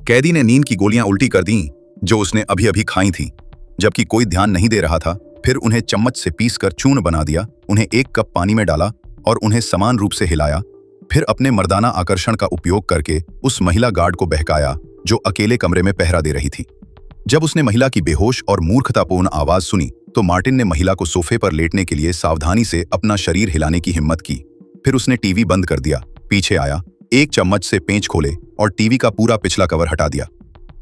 कैदी ने नींद की गोलियां उल्टी कर दी जो उसने अभी अभी खाई थी, जबकि कोई ध्यान नहीं दे रहा था। फिर उन्हें चम्मच से पीसकर चूर्ण बना दिया, उन्हें एक कप पानी में डाला और उन्हें समान रूप से हिलाया। फिर अपने मर्दाना आकर्षण का उपयोग करके उस महिला गार्ड को बहकाया जो अकेले कमरे में पहरा दे रही थी। जब उसने महिला की बेहोश और मूर्खतापूर्ण आवाज सुनी तो मार्टिन ने महिला को सोफे पर लेटने के लिए सावधानी से अपना शरीर हिलाने की हिम्मत की। फिर उसने टीवी बंद कर दिया, पीछे आया, एक चम्मच से पेंच खोले और टीवी का पूरा पिछला कवर हटा दिया।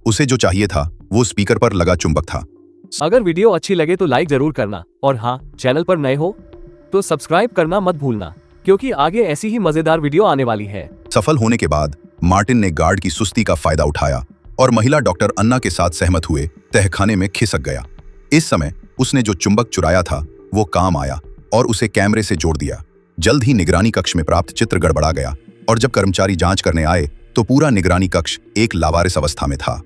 उसे जो चाहिए था वो स्पीकर पर लगा चुंबक था। अगर वीडियो अच्छी लगे तो लाइक जरूर करना और हाँ, चैनल पर नए हो तो सब्सक्राइब करना मत भूलना, क्योंकि आगे ऐसी ही मजेदार वीडियो आने वाली है। सफल होने के बाद मार्टिन ने गार्ड की सुस्ती का फायदा उठाया और महिला डॉक्टर अन्ना के साथ सहमत हुए तहखाने में खिसक गया। इस समय उसने जो चुंबक चुराया था वो काम आया और उसे कैमरे से जोड़ दिया। जल्द ही निगरानी कक्ष में प्राप्त चित्र गड़बड़ा गया और जब कर्मचारी जांच करने आए तो पूरा निगरानी कक्ष एक लावारिस अवस्था में था।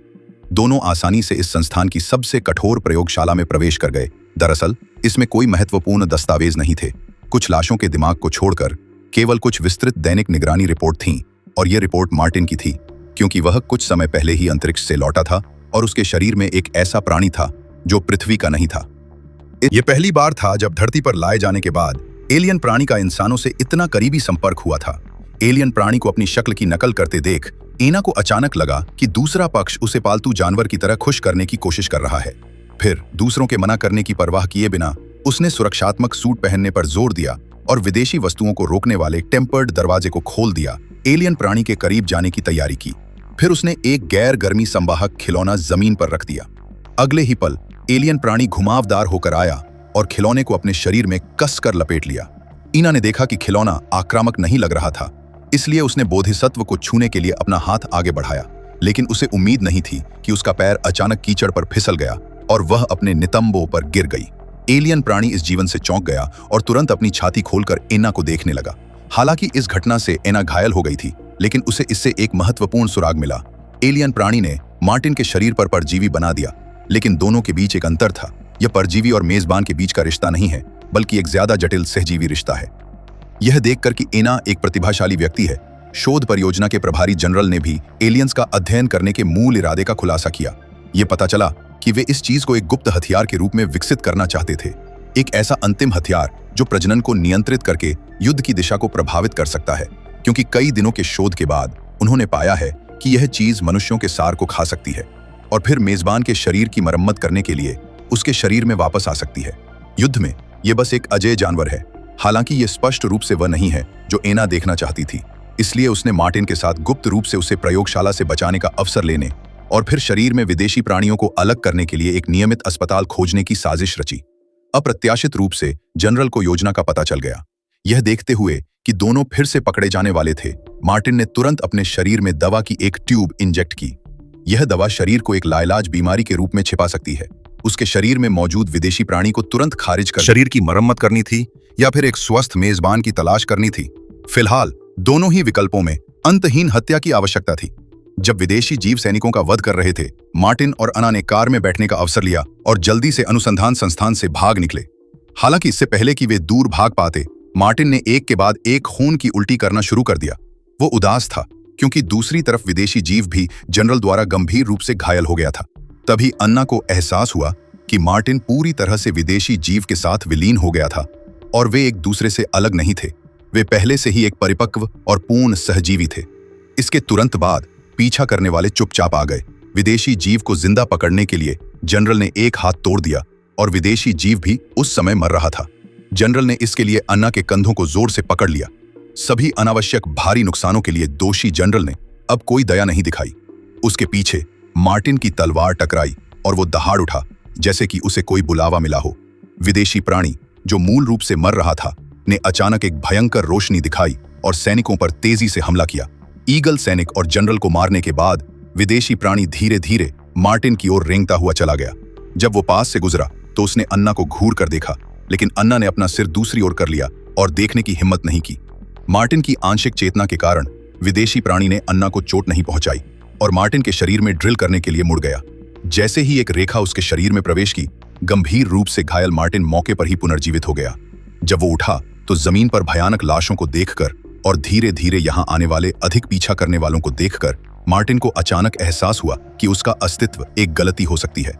दोनों आसानी से इस संस्थान की सबसे कठोर प्रयोगशाला में प्रवेश कर गए। दरअसल इसमें कोई महत्वपूर्ण दस्तावेज नहीं थे, कुछ लाशों के दिमाग को छोड़कर केवल कुछ विस्तृत दैनिक निगरानी रिपोर्ट थीं, और यह रिपोर्ट मार्टिन की थी, क्योंकि वह कुछ समय पहले ही अंतरिक्ष से लौटा था और उसके शरीर में एक ऐसा प्राणी था जो पृथ्वी का नहीं था। यह पहली बार था जब धरती पर लाए जाने के बाद एलियन प्राणी का इंसानों से इतना करीबी संपर्क हुआ था। एलियन प्राणी को अपनी शक्ल की नकल करते देख एना को अचानक लगा कि दूसरा पक्ष उसे पालतू जानवर की तरह खुश करने की कोशिश कर रहा है। फिर दूसरों के मना करने की परवाह किए बिना उसने सुरक्षात्मक सूट पहनने पर जोर दिया और विदेशी वस्तुओं को रोकने वाले टेम्पर्ड दरवाजे को खोल दिया। एलियन प्राणी के करीब जाने की तैयारी की। फिर उसने एक गैर गर्मी संवाहक खिलौना जमीन पर रख दिया। अगले ही पल एलियन प्राणी घुमावदार होकर आया और खिलौने को अपने शरीर में कसकर लपेट लिया। ईना ने देखा कि खिलौना आक्रामक नहीं लग रहा था, इसलिए उसने बोधिसत्व को छूने के लिए अपना हाथ आगे बढ़ाया, लेकिन उसे उम्मीद नहीं थी कि उसका पैर अचानक कीचड़ पर फिसल गया और वह अपने नितंबों पर गिर गई। एलियन प्राणी इस जीवन से चौंक गया और तुरंत अपनी छाती खोलकर एना को देखने लगा। हालांकि इस घटना से एना घायल हो गई थी, लेकिन उसे इससे एक महत्वपूर्ण सुराग मिला। एलियन प्राणी ने मार्टिन के शरीर पर परजीवी बना दिया, लेकिन दोनों के बीच एक अंतर था। यह परजीवी और मेजबान के बीच का रिश्ता नहीं है, बल्कि एक ज्यादा जटिल सहजीवी रिश्ता है। यह देखकर कि एना एक प्रतिभाशाली व्यक्ति है, शोध परियोजना के प्रभारी जनरल ने भी एलियंस का अध्ययन करने के मूल इरादे का खुलासा किया। यह पता चला कि वे इस चीज को एक गुप्त हथियार के रूप में विकसित करना चाहते थे, एक ऐसा अंतिम हथियार जो प्रजनन को नियंत्रित करके युद्ध की दिशा को प्रभावित कर सकता है, क्योंकि कई दिनों के शोध के बाद उन्होंने पाया है कि यह चीज मनुष्यों के सार को खा सकती है और फिर मेजबान के शरीर की मरम्मत करने के लिए उसके शरीर में वापस आ सकती है। युद्ध में यह बस एक अजेय जानवर है। हालांकि यह स्पष्ट रूप से वह नहीं है जो एना देखना चाहती थी, इसलिए उसने मार्टिन के साथ गुप्त रूप से उसे प्रयोगशाला से बचाने का अवसर लेने और फिर शरीर में विदेशी प्राणियों को अलग करने के लिए एक नियमित अस्पताल खोजने की साजिश रची। अप्रत्याशित रूप से जनरल को योजना का पता चल गया। यह देखते हुए कि दोनों फिर से पकड़े जाने वाले थे, मार्टिन ने तुरंत अपने शरीर में दवा की एक ट्यूब इंजेक्ट की। यह दवा शरीर को एक लाइलाज बीमारी के रूप में छिपा सकती है। उसके शरीर में मौजूद विदेशी प्राणी को तुरंत खारिज कर शरीर की मरम्मत करनी थी या फिर एक स्वस्थ मेजबान की तलाश करनी थी। फिलहाल दोनों ही विकल्पों में अंतहीन हत्या की आवश्यकता थी। जब विदेशी जीव सैनिकों का वध कर रहे थे, मार्टिन और अन्ना ने कार में बैठने का अवसर लिया और जल्दी से अनुसंधान संस्थान से भाग निकले। हालांकि इससे पहले कि वे दूर भाग पाते, मार्टिन ने एक के बाद एक खून की उल्टी करना शुरू कर दिया। वो उदास था क्योंकि दूसरी तरफ विदेशी जीव भी जनरल द्वारा गंभीर रूप से घायल हो गया था। तभी अन्ना को एहसास हुआ कि मार्टिन पूरी तरह से विदेशी जीव के साथ विलीन हो गया था और वे एक दूसरे से अलग नहीं थे। वे पहले से ही एक परिपक्व और पूर्ण सहजीवी थे। इसके तुरंत बाद पीछा करने वाले चुपचाप आ गए। विदेशी जीव को जिंदा पकड़ने के लिए जनरल ने एक हाथ तोड़ दिया और विदेशी जीव भी उस समय मर रहा था। जनरल ने इसके लिए अन्ना के कंधों को जोर से पकड़ लिया। सभी अनावश्यक भारी नुकसानों के लिए दोषी जनरल ने अब कोई दया नहीं दिखाई। उसके पीछे मार्टिन की तलवार टकराई और वो दहाड़ उठा जैसे कि उसे कोई बुलावा मिला हो। विदेशी प्राणी जो मूल रूप से मर रहा था ने अचानक एक भयंकर रोशनी दिखाई और सैनिकों पर तेजी से हमला किया। ईगल सैनिक और जनरल को मारने के बाद विदेशी प्राणी धीरे धीरे मार्टिन की ओर रेंगता हुआ चला गया। जब वो पास से गुजरा तो उसने अन्ना को घूर कर देखा, लेकिन अन्ना ने अपना सिर दूसरी ओर कर लिया और देखने की हिम्मत नहीं की। मार्टिन की आंशिक चेतना के कारण विदेशी प्राणी ने अन्ना को चोट नहीं पहुंचाई और मार्टिन के शरीर में ड्रिल करने के लिए मुड़ गया। जैसे ही एक रेखा उसके शरीर में प्रवेश की, गंभीर रूप से घायल मार्टिन मौके पर ही पुनर्जीवित हो गया। जब वो उठा तो जमीन पर भयानक लाशों को देखकर और धीरे धीरे यहां आने वाले अधिक पीछा करने वालों को देखकर मार्टिन को अचानक एहसास हुआ कि उसका अस्तित्व एक गलती हो सकती है।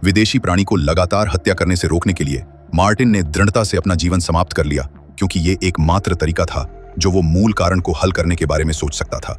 विदेशी प्राणी को लगातार हत्या करने से रोकने के लिए मार्टिन ने दृढ़ता से अपना जीवन समाप्त कर लिया, क्योंकि ये एकमात्र तरीका था जो वो मूल कारण को हल करने के बारे में सोच सकता था।